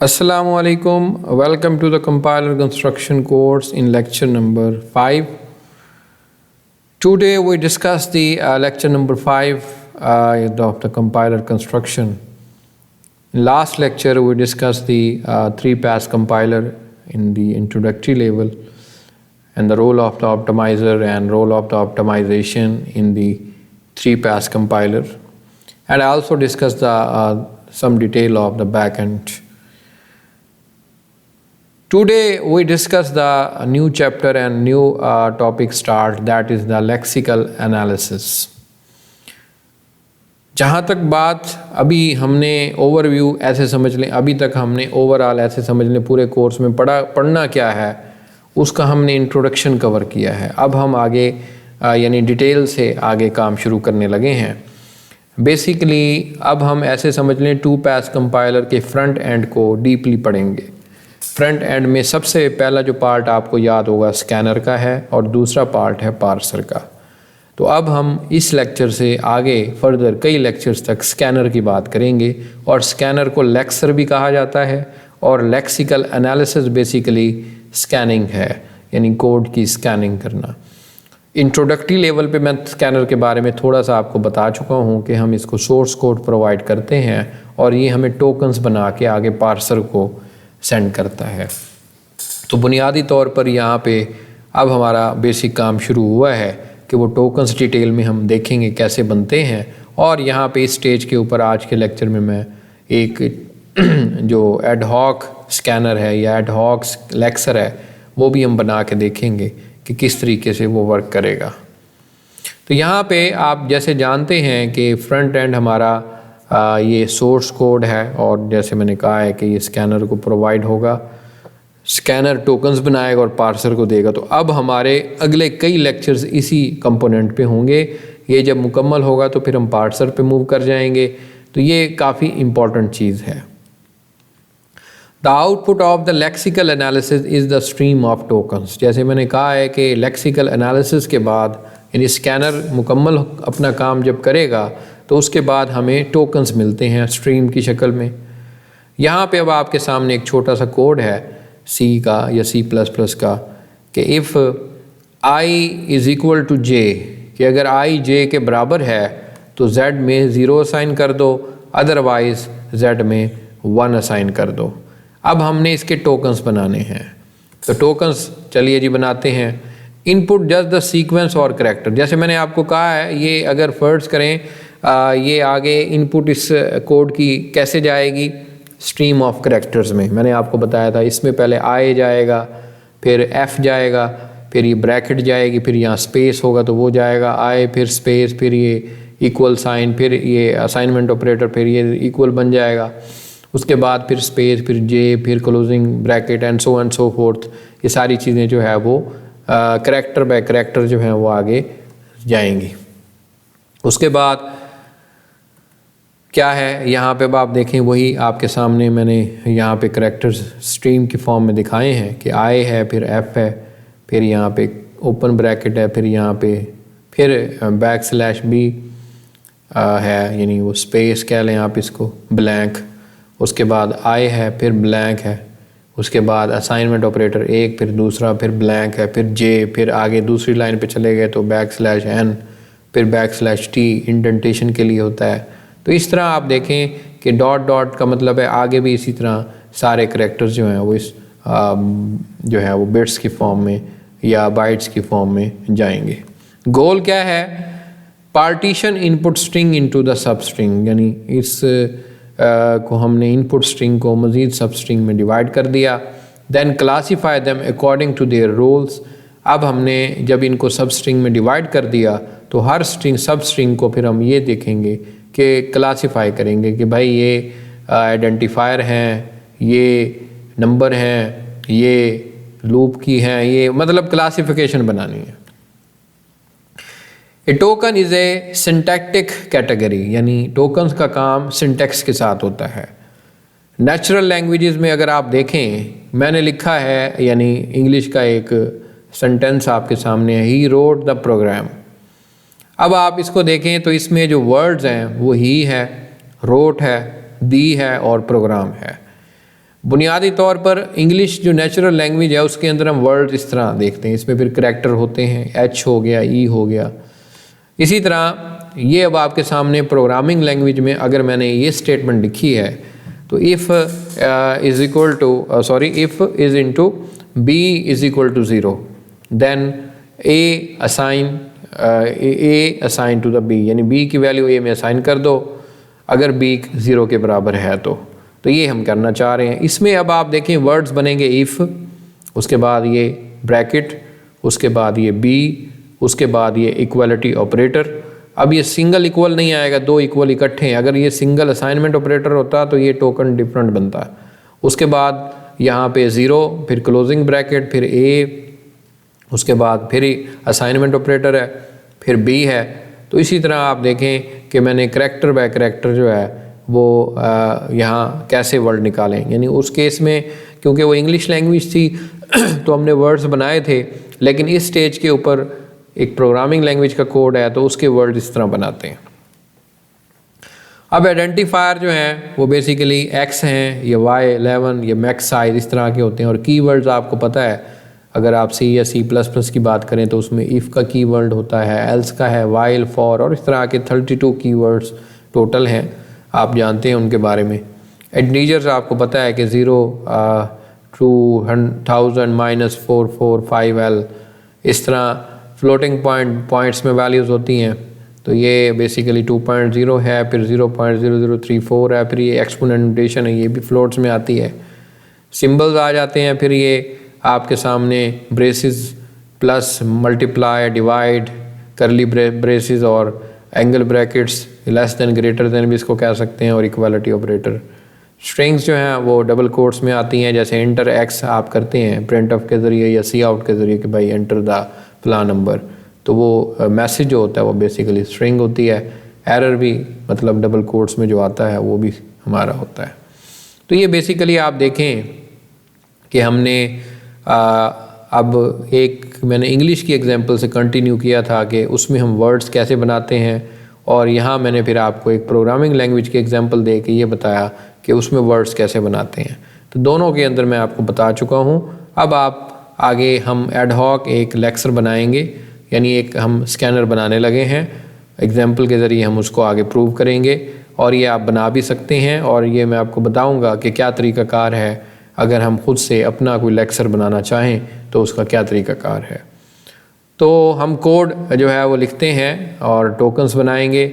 Assalamu alaikum. Welcome to the compiler construction course in lecture number 5. Today we discuss the lecture number 5 of the compiler construction. In last lecture we discussed the 3-pass compiler in the introductory level and the role of the optimizer and role of the optimization in the 3-pass compiler, and I also discussed some detail of the backend. Today we discuss the new chapter and new topic start, that is the lexical analysis. जहाँ तक बात अभी हमने overview ऐसे समझ लें, अभी तक हमने ओवरऑल ऐसे समझ लें पूरे कोर्स में पढ़ना क्या है उसका हमने इंट्रोडक्शन कवर किया है। अब हम आगे यानी डिटेल से आगे काम शुरू करने लगे हैं। बेसिकली अब हम ऐसे समझ लें 2-pass कंपाइलर के फ्रंट एंड को डीपली पढ़ेंगे। फ्रंट एंड में सबसे पहला जो पार्ट आपको याद होगा स्कैनर का है और दूसरा पार्ट है पार्सर का। तो अब हम इस लेक्चर से आगे फर्दर कई लेक्चर्स तक स्कैनर की बात करेंगे, और स्कैनर को लेक्सर भी कहा जाता है, और लेक्सिकल एनालिसिस बेसिकली स्कैनिंग है, यानी कोड की स्कैनिंग करना। इंट्रोडक्टरी लेवल पे मैं स्कैनर के बारे में थोड़ा सा आपको बता चुका हूँ कि हम इसको सोर्स कोड प्रोवाइड करते हैं और ये हमें टोकन्स बना के आगे पार्सर को सेंड करता है। तो बुनियादी तौर पर यहाँ पे अब हमारा बेसिक काम शुरू हुआ है कि वो टोकन्स डिटेल में हम देखेंगे कैसे बनते हैं, और यहाँ पे इस स्टेज के ऊपर आज के लेक्चर में मैं एक जो एडहॉक स्कैनर है या एडहॉक लेक्सर है वो भी हम बना के देखेंगे कि किस तरीके से वो वर्क करेगा। तो यहाँ पे आप जैसे जानते हैं कि फ्रंट एंड हमारा ये सोर्स कोड है, और जैसे मैंने कहा है कि ये स्कैनर को प्रोवाइड होगा, स्कैनर टोकन्स बनाएगा और पार्सर को देगा। तो अब हमारे अगले कई लेक्चर्स इसी कंपोनेंट पे होंगे। ये जब मुकम्मल होगा तो फिर हम पार्सर पे मूव कर जाएंगे। तो ये काफ़ी इम्पॉर्टेंट चीज़ है। The output of the lexical analysis is the stream of tokens. जैसे मैंने कहा है कि लेक्सिकल एनालिसिस के बाद यानी स्कैनर मुकम्मल अपना काम जब करेगा तो उसके बाद हमें टोकन्स मिलते हैं स्ट्रीम की शक्ल में। यहाँ पे अब आपके सामने एक छोटा सा कोड है सी का या C++ का कि if i is equal to j, कि अगर i j के बराबर है तो z में 0 असाइन कर दो, अदरवाइज़ z में 1 असाइन कर दो। अब हमने इसके टोकन्स बनाने हैं, तो टोकन्स चलिए जी बनाते हैं। इनपुट जस्ट द सीक्वेंस और करैक्टर। जैसे मैंने आपको कहा है ये अगर फर्ज करें ये आगे इनपुट इस कोड की कैसे जाएगी, स्ट्रीम ऑफ करैक्टर्स में। मैंने आपको बताया था इसमें पहले आई जाएगा, फिर f जाएगा, फिर ये ब्रैकेट जाएगी, फिर यहाँ स्पेस होगा तो वो जाएगा आई, फिर स्पेस, फिर ये इक्वल साइन, फिर ये असाइनमेंट ऑपरेटर, फिर ये इक्वल बन जाएगा, उसके बाद फिर स्पेस, फिर j, फिर closing bracket and so fourth. ये सारी चीज़ें जो है वो करैक्टर बाय करैक्टर जो है वो आगे जाएंगी। उसके बाद क्या है यहाँ पे अब आप देखें वही आपके सामने मैंने यहाँ पे करैक्टर्स स्ट्रीम की फॉर्म में दिखाए हैं कि आई है, फिर f है, फिर यहाँ पे ओपन ब्रैकेट है, फिर यहाँ पे फिर \b है, यानी वो स्पेस कह लें आप इसको, ब्लैंक, उसके बाद आई है, फिर ब्लैंक है, उसके बाद असाइनमेंट ऑपरेटर एक, फिर दूसरा, फिर ब्लैंक है, फिर j, फिर आगे दूसरी लाइन पे चले गए तो \n, फिर \t इंडेंटेशन के लिए होता है। तो इस तरह आप देखें कि डॉट डॉट का मतलब है आगे भी इसी तरह सारे करैक्टर्स जो हैं वो इस जो है वो बिट्स की फॉर्म में या बाइट्स की फॉर्म में जाएंगे। गोल क्या है? Partition input string into the sub string, यानी इस को हमने इनपुट स्ट्रिंग को मज़ीद सब स्ट्रिंग में डिवाइड कर दिया। Then classify them according to their roles. अब हमने जब इनको सब स्ट्रिंग में डिवाइड कर दिया तो हर स्ट्रिंग सब स्ट्रिंग को फिर हम ये देखेंगे कि क्लासीफाई करेंगे कि भाई ये आइडेंटिफायर हैं, ये नंबर हैं, ये लूप की हैं, ये मतलब क्लासिफिकेशन बनानी है। A token is a syntactic category, यानी टोकन्स का काम सिंटैक्स के साथ होता है। नेचुरल लैंग्वेजेस में अगर आप देखें मैंने लिखा है, यानी इंग्लिश का एक सेंटेंस आपके सामने है, ही रोट द प्रोग्राम। अब आप इसको देखें तो इसमें जो वर्ड्स हैं वो ही है, रोट है, दी है और प्रोग्राम है। बुनियादी तौर पर इंग्लिश जो नेचुरल लैंग्वेज है उसके अंदर हम वर्ड इस तरह देखते हैं, इसमें फिर करैक्टर होते हैं, एच हो गया, ई हो गया। इसी तरह ये अब आपके सामने प्रोग्रामिंग लैंग्वेज में अगर मैंने ये स्टेटमेंट लिखी है तो if is equal to if is into B is equal to 0 then A assign to the B, यानी बी की वैल्यू ए में असाइन कर दो अगर बी 0 के बराबर है तो ये हम करना चाह रहे हैं। इसमें अब आप देखें वर्ड्स बनेंगे इफ़, उसके बाद ये ब्रैकेट, उसके बाद ये बी, उसके बाद ये इक्वलिटी ऑपरेटर। अब ये सिंगल इक्वल नहीं आएगा, दो इक्वल इकट्ठे हैं। अगर ये सिंगल असाइनमेंट ऑपरेटर होता तो ये टोकन डिफरेंट बनता। उसके बाद यहाँ पे 0, फिर क्लोजिंग ब्रैकेट, फिर ए, उसके बाद फिर असाइनमेंट ऑपरेटर है, फिर बी है। तो इसी तरह आप देखें कि मैंने करैक्टर बाय करैक्टर जो है वो यहाँ कैसे वर्ड निकालें, यानी उस केस में क्योंकि वो इंग्लिश लैंग्वेज थी तो हमने वर्ड्स बनाए थे, लेकिन इस स्टेज के ऊपर एक प्रोग्रामिंग लैंग्वेज का कोड है तो उसके वर्ड इस तरह बनाते हैं। अब आइडेंटिफायर जो हैं वो बेसिकली एक्स हैं या वाई 11 या मैक्स साइज इस तरह के होते हैं। और कीवर्ड्स आपको पता है, अगर आप सी या C++ की बात करें तो उसमें इफ़ का कीवर्ड होता है, एल्स का है, वाइल, फॉर और इस तरह के 32 कीवर्ड्स टोटल हैं, आप जानते हैं उनके बारे में। इंटीजर्स आपको पता है कि 0 to 1000 -445L इस तरह फ्लोटिंग पॉइंट्स में वैल्यूज़ होती हैं। तो ये बेसिकली 2.0 है, फिर 0.0034 है, फिर ये एक्सपोनेंट नोटेशन है, ये भी फ्लोट्स में आती है। सिंबल्स आ जाते हैं, फिर ये आपके सामने braces, plus, multiply, divide, curly braces और angle brackets, less than, greater than भी इसको कह सकते हैं, और इक्वालिटी ऑपरेटर। स्ट्रिंग्स जो हैं वो डबल कोट्स में आती हैं, जैसे एंटर एक्स आप करते हैं प्रिंट ऑफ के ज़रिए या सी आउट के ज़रिए कि भाई एंटर द प्लान नंबर, तो वो मैसेज जो होता है वो बेसिकली स्ट्रिंग होती है। एरर भी मतलब डबल कोट्स में जो आता है वो भी हमारा होता है। तो ये बेसिकली आप देखें कि हमने अब एक मैंने इंग्लिश की एग्जांपल से कंटिन्यू किया था कि उसमें हम वर्ड्स कैसे बनाते हैं, और यहाँ मैंने फिर आपको एक प्रोग्रामिंग लैंग्वेज की एग्जांपल दे के ये बताया कि उसमें वर्ड्स कैसे बनाते हैं। तो दोनों के अंदर मैं आपको बता चुका हूँ। अब आप आगे हम एडहॉक एक लेक्चर बनाएंगे, यानी एक हम स्कैनर बनाने लगे हैं। एग्जाम्पल के ज़रिए हम उसको आगे प्रूव करेंगे, और ये आप बना भी सकते हैं, और ये मैं आपको बताऊंगा कि क्या तरीक़ाकार है अगर हम खुद से अपना कोई लेक्चर बनाना चाहें तो उसका क्या तरीक़ाकार है। तो हम कोड जो है वो लिखते हैं और टोकन्स बनाएंगे।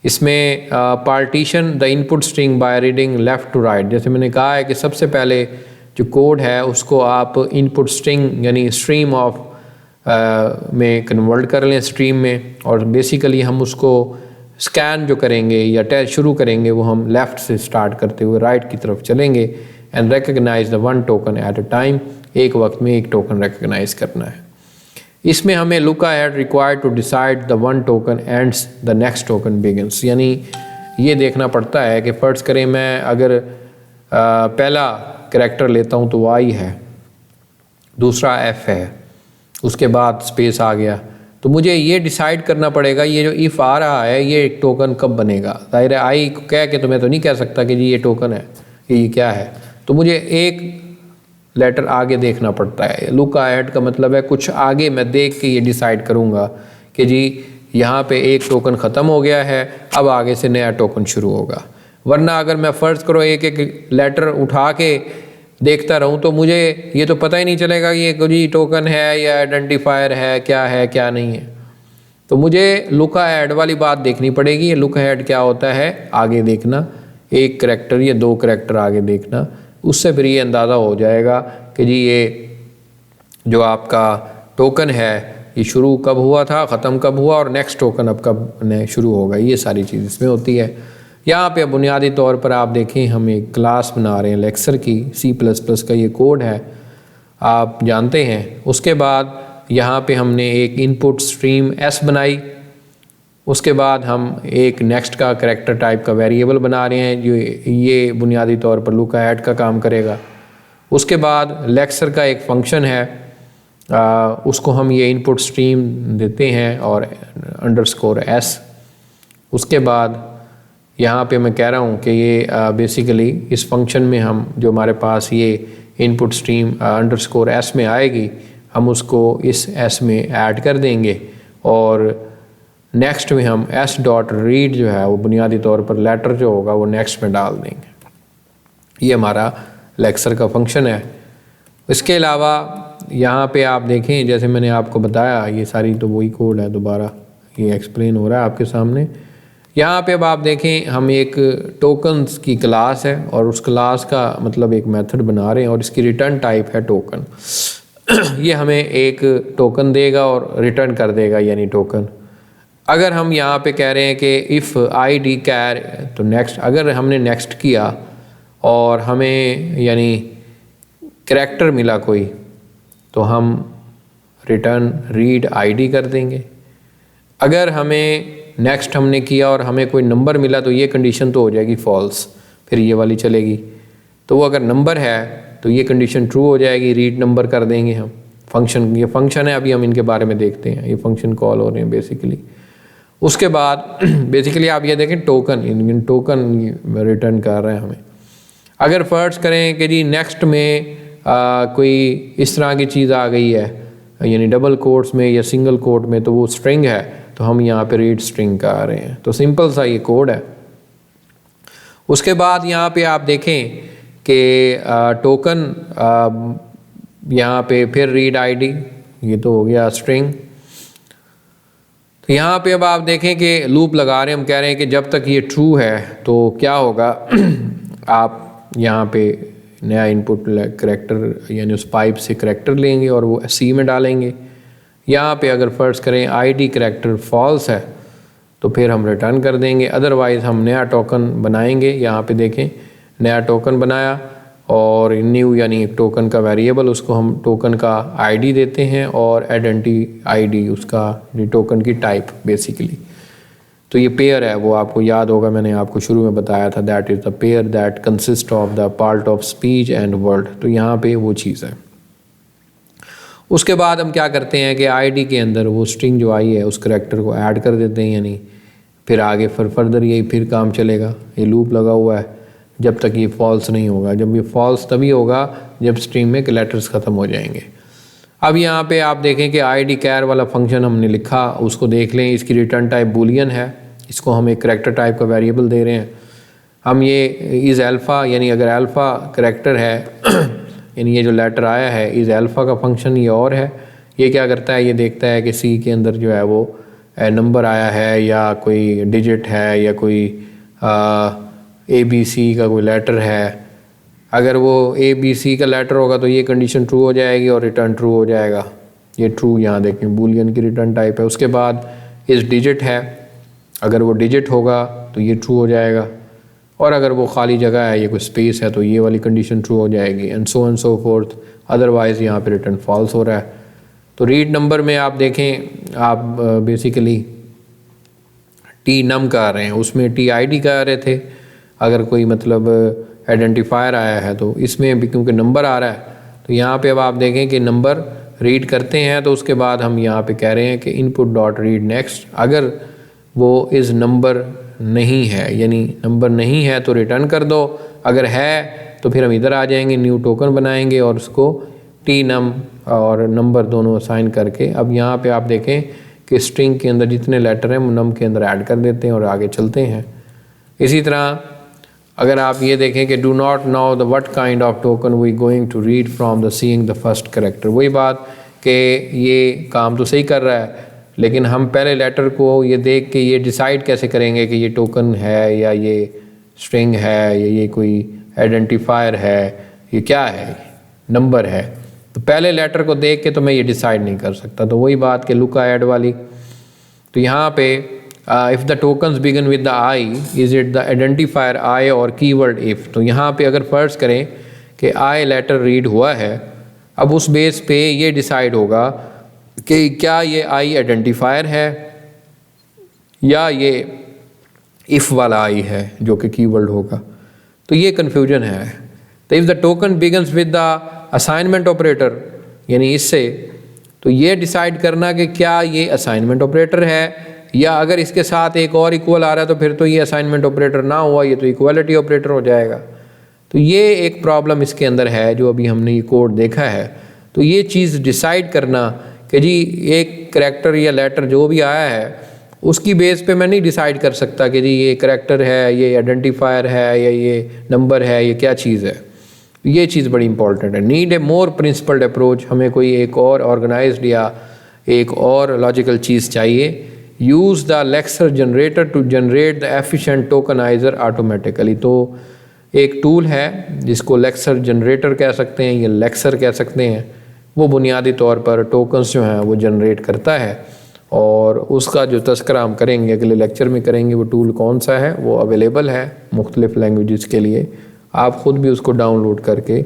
इसमें partition the input string by reading left to right. जैसे मैंने कहा है कि सबसे पहले जो कोड है उसको आप इनपुट स्ट्रिंग यानी स्ट्रीम ऑफ में कन्वर्ट कर लें, स्ट्रीम में, और बेसिकली हम उसको स्कैन जो करेंगे या टेस्ट शुरू करेंगे वो हम लेफ़्ट से स्टार्ट करते हुए राइट की तरफ चलेंगे। And recognise the one token at a time, एक वक्त में एक टोकन रिकग्नाइज करना है। इसमें हमें look ahead required to decide the one token ends the next token begins, यानी ये देखना पड़ता है कि फ़र्ज़ करें मैं अगर पहला करैक्टर लेता हूँ तो वाई है, दूसरा एफ है, उसके बाद स्पेस आ गया, तो मुझे ये डिसाइड करना पड़ेगा ये जो इफ़ आ रहा है ये एक टोकन कब बनेगा। ज़ाहिर है आई को कह के तो मैं तो नहीं कह सकता कि जी ये टोकन है, ये क्या है, तो मुझे एक लेटर आगे देखना पड़ता है। लुक अहेड का मतलब है कुछ आगे मैं देख के ये डिसाइड करूँगा कि जी यहाँ पे एक टोकन ख़त्म हो गया है, अब आगे से नया टोकन शुरू होगा। वरना अगर मैं फ़र्ज़ करो एक एक लेटर उठा के देखता रहूँ तो मुझे ये तो पता ही नहीं चलेगा कि ये कोई टोकन है या आइडेंटिफायर है क्या नहीं है। तो मुझे लुक अहेड वाली बात देखनी पड़ेगी। ये लुक अहेड क्या होता है, आगे देखना, एक करैक्टर या दो करैक्टर आगे देखना, उससे फिर ये अंदाज़ा हो जाएगा कि जी ये जो आपका टोकन है ये शुरू कब हुआ था, ख़त्म कब हुआ, और नेक्स्ट टोकन अब कब शुरू होगा। ये सारी चीज़ इसमें होती है। यहाँ पे बुनियादी तौर पर आप देखें हम एक क्लास बना रहे हैं लेक्चर की, C++ का ये कोड है आप जानते हैं। उसके बाद यहाँ पे हमने एक इनपुट स्ट्रीम S बनाई, उसके बाद हम एक नेक्स्ट का करैक्टर टाइप का वेरिएबल बना रहे हैं जो ये बुनियादी तौर पर लुक अहेड का काम करेगा। उसके बाद लेक्चर का एक फंक्शन है, उसको हम ये इनपुट स्ट्रीम देते हैं और _S। उसके बाद यहाँ पे मैं कह रहा हूँ कि ये बेसिकली इस फंक्शन में हम जो हमारे पास ये इनपुट स्ट्रीम अंडरस्कोर एस में आएगी, हम उसको इस एस में ऐड कर देंगे और नेक्स्ट में हम एस डॉट रीड जो है वो बुनियादी तौर पर लेटर जो होगा वो नेक्स्ट में डाल देंगे। ये हमारा लेक्सर का फंक्शन है। इसके अलावा यहाँ पे आप देखें, जैसे मैंने आपको बताया, ये सारी तो वही कोड है, दोबारा ये एक्सप्लेन हो रहा है आपके सामने। यहाँ पे अब आप देखें, हम एक टोकन्स की क्लास है और उस क्लास का मतलब एक मेथड बना रहे हैं और इसकी रिटर्न टाइप है टोकन। ये हमें एक टोकन देगा और रिटर्न कर देगा, यानी टोकन। अगर हम यहाँ पे कह रहे हैं कि इफ़ आई डी कैर, तो नेक्स्ट, अगर हमने नेक्स्ट किया और हमें यानी करैक्टर मिला कोई, तो हम रिटर्न रीड आईडी कर देंगे। अगर हमें नेक्स्ट हमने किया और हमें कोई नंबर मिला तो ये कंडीशन तो हो जाएगी फॉल्स, फिर ये वाली चलेगी। तो वो अगर नंबर है तो ये कंडीशन ट्रू हो जाएगी, रीड नंबर कर देंगे हम। फंक्शन, ये फंक्शन है, अभी हम इनके बारे में देखते हैं। ये फंक्शन कॉल हो रहे हैं बेसिकली। उसके बाद बेसिकली आप ये देखें टोकन, टोकन रिटर्न कर रहे हैं हमें। अगर फर्ज करें कि जी नेक्स्ट में कोई इस तरह की चीज़ आ गई है, यानी डबल कोट्स में या सिंगल कोट में, तो वो स्ट्रिंग है, तो हम यहाँ पे रीड स्ट्रिंग का आ रहे हैं। तो सिंपल सा ये कोड है। उसके बाद यहाँ पे आप देखें कि टोकन यहाँ पे फिर रीड आईडी, ये तो हो गया स्ट्रिंग। तो यहाँ पे अब आप देखें कि लूप लगा रहे हैं, हम कह रहे हैं कि जब तक ये ट्रू है तो क्या होगा आप यहाँ पे नया इनपुट करैक्टर यानी उस पाइप से करैक्टर लेंगे और वो सी में डालेंगे। यहाँ पे अगर फर्ज करें आईडी करैक्टर फॉल्स है तो फिर हम रिटर्न कर देंगे, अदरवाइज़ हम नया टोकन बनाएंगे। यहाँ पे देखें नया टोकन बनाया और न्यू यानी एक टोकन का वेरिएबल, उसको हम टोकन का आईडी देते हैं और आइडेंटिटी आईडी उसका टोकन की टाइप बेसिकली। तो ये पेयर है, वो आपको याद होगा, मैंने आपको शुरू में बताया था, that is the pair that consist of the part of speech and word. तो यहाँ पे वो चीज़ है। उसके बाद हम क्या करते हैं कि आईडी के अंदर वो स्ट्रिंग जो आई है उस करैक्टर को ऐड कर देते हैं, यानी फिर आगे फर्दर यही फिर काम चलेगा। ये लूप लगा हुआ है जब तक ये फॉल्स नहीं होगा। जब ये फॉल्स तभी होगा जब स्ट्रिंग में लेटर्स ख़त्म हो जाएंगे। अब यहाँ पे आप देखें कि आईडी कैर वाला फंक्शन हमने लिखा, उसको देख लें। इसकी रिटर्न टाइप बूलियन है, इसको हम एक करैक्टर टाइप का वेरिएबल दे रहे हैं। हम ये इज़ अल्फ़ा, यानी अगर अल्फ़ा करैक्टर है यानी ये जो लेटर आया है इज़ अल्फ़ा का फंक्शन ये और है। ये क्या करता है, ये देखता है कि सी के अंदर जो है वो नंबर आया है या कोई डिजिट है या कोई ABC का कोई लेटर है। अगर वो ABC का लेटर होगा तो ये कंडीशन ट्रू हो जाएगी और रिटर्न ट्रू हो जाएगा। ये ट्रू यहाँ देखें बूलियन की रिटर्न टाइप है। उसके बाद इस डिजिट है, अगर वो डिजिट होगा तो ये ट्रू हो जाएगा, और अगर वो खाली जगह है, ये कोई स्पेस है, तो ये वाली कंडीशन ट्रू हो जाएगी, एंड सो फोर्थ। अदरवाइज़ यहाँ पे रिटर्न फॉल्स हो रहा है। तो रीड नंबर में आप देखें, आप बेसिकली टी नम का आ रहे हैं, उसमें टी आई डी का आ रहे थे। अगर कोई मतलब आइडेंटिफायर आया है तो इसमें भी क्योंकि नंबर आ रहा है, तो यहाँ पे अब आप देखें कि नंबर रीड करते हैं। तो उसके बाद हम यहाँ पे कह रहे हैं कि इनपुट डॉट रीड नेक्स्ट। अगर वो इज़ नंबर नहीं है, यानी नंबर नहीं है, तो रिटर्न कर दो। अगर है तो फिर हम इधर आ जाएंगे, न्यू टोकन बनाएंगे और उसको टी नम और नंबर दोनों असाइन करके। अब यहाँ पे आप देखें कि स्ट्रिंग के अंदर जितने लेटर हैं नम के अंदर ऐड कर देते हैं और आगे चलते हैं। इसी तरह अगर आप ये देखें कि do not know the what kind of token we going to read from the seeing the first character. वही बात कि ये काम तो सही कर रहा है, लेकिन हम पहले लेटर को ये देख के ये डिसाइड कैसे करेंगे कि ये टोकन है या ये स्ट्रिंग है या ये कोई आइडेंटिफायर है, ये क्या है, नंबर है। तो पहले लेटर को देख के तो मैं ये डिसाइड नहीं कर सकता। तो वही बात कि लुक ऐड वाली। तो यहाँ पे if the tokens begin with the I is it the identifier I और कीवर्ड इफ़। तो यहाँ पे अगर फर्ज करें कि आई लेटर रीड हुआ है, अब उस बेस पे ये डिसाइड होगा कि क्या ये आई आइडेंटिफायर है या ये इफ़ वाला आई है जो कि कीवर्ड होगा। तो ये कन्फ्यूजन है। तो if the token begins with the assignment operator, यानी इससे तो ये डिसाइड करना कि क्या ये असाइनमेंट ऑपरेटर है या अगर इसके साथ एक और इक्वल आ रहा है तो फिर तो ये असाइनमेंट ऑपरेटर ना हुआ, ये तो इक्वालिटी ऑपरेटर हो जाएगा। तो ये एक प्रॉब्लम इसके अंदर है जो अभी हमने ये कोड देखा है। तो ये चीज़ डिसाइड करना कि जी एक करैक्टर या लेटर जो भी आया है उसकी बेस पे मैं नहीं डिसाइड कर सकता कि जी ये करैक्टर है, ये आइडेंटिफायर है, या ये नंबर है, ये क्या चीज़ है। ये चीज़ बड़ी इंपॉर्टेंट है। Need a more principled approach, हमें कोई एक और ऑर्गेनाइज्ड या एक और लॉजिकल चीज़ चाहिए। Use the lexer generator to generate the efficient tokenizer automatically. तो एक टूल है जिसको लेक्सर जनरेटर कह सकते हैं या लेक्सर कह सकते हैं, वो बुनियादी तौर पर टोकन्स जो हैं वो जनरेट करता है, और उसका जो तस्करा हम करेंगे अगले लेक्चर में करेंगे। वो टूल कौन सा है वो अवेलेबल है मुख्तलिफ़ लैंग्वेजेस के लिए, आप ख़ुद भी उसको डाउनलोड करके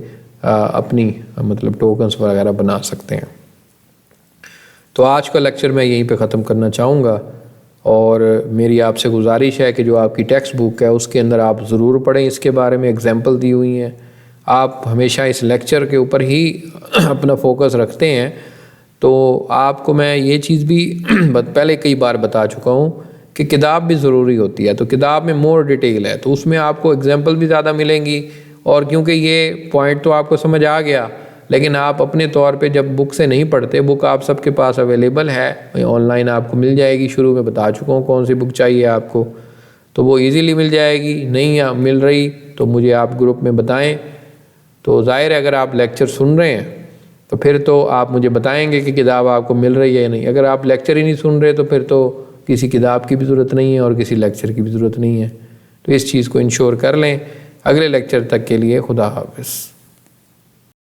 अपनी मतलब टोकन्स वगैरह बना सकते हैं। तो आज का लेक्चर मैं यहीं पे ख़त्म करना चाहूँगा, और मेरी आपसे गुजारिश है कि जो आपकी टेक्स्ट बुक है उसके अंदर आप ज़रूर पढ़ें, इसके बारे में एग्जाम्पल दी हुई हैं। आप हमेशा इस लेक्चर के ऊपर ही अपना फोकस रखते हैं, तो आपको मैं ये चीज़ भी पहले कई बार बता चुका हूँ कि किताब भी ज़रूरी होती है। तो किताब में मोर डिटेल है, तो उसमें आपको एग्जाम्पल भी ज़्यादा मिलेंगी, और क्योंकि ये पॉइंट तो आपको समझ आ गया, लेकिन आप अपने तौर पे जब बुक से नहीं पढ़ते, बुक आप सबके पास अवेलेबल है, ऑनलाइन आपको मिल जाएगी। शुरू में बता चुका हूँ कौन सी बुक चाहिए आपको, तो वो इजीली मिल जाएगी। नहीं मिल रही तो मुझे आप ग्रुप में बताएं। तो ज़ाहिर है अगर आप लेक्चर सुन रहे हैं तो फिर तो आप मुझे बताएंगे कि किताब आपको मिल रही है या नहीं। अगर आप लेक्चर ही नहीं सुन रहे तो फिर तो किसी किताब की भी ज़रूरत नहीं है और किसी लेक्चर की भी ज़रूरत नहीं है। तो इस चीज़ को इंश्योर कर लें। अगले लेक्चर तक के लिए खुदा हाफ़िज़।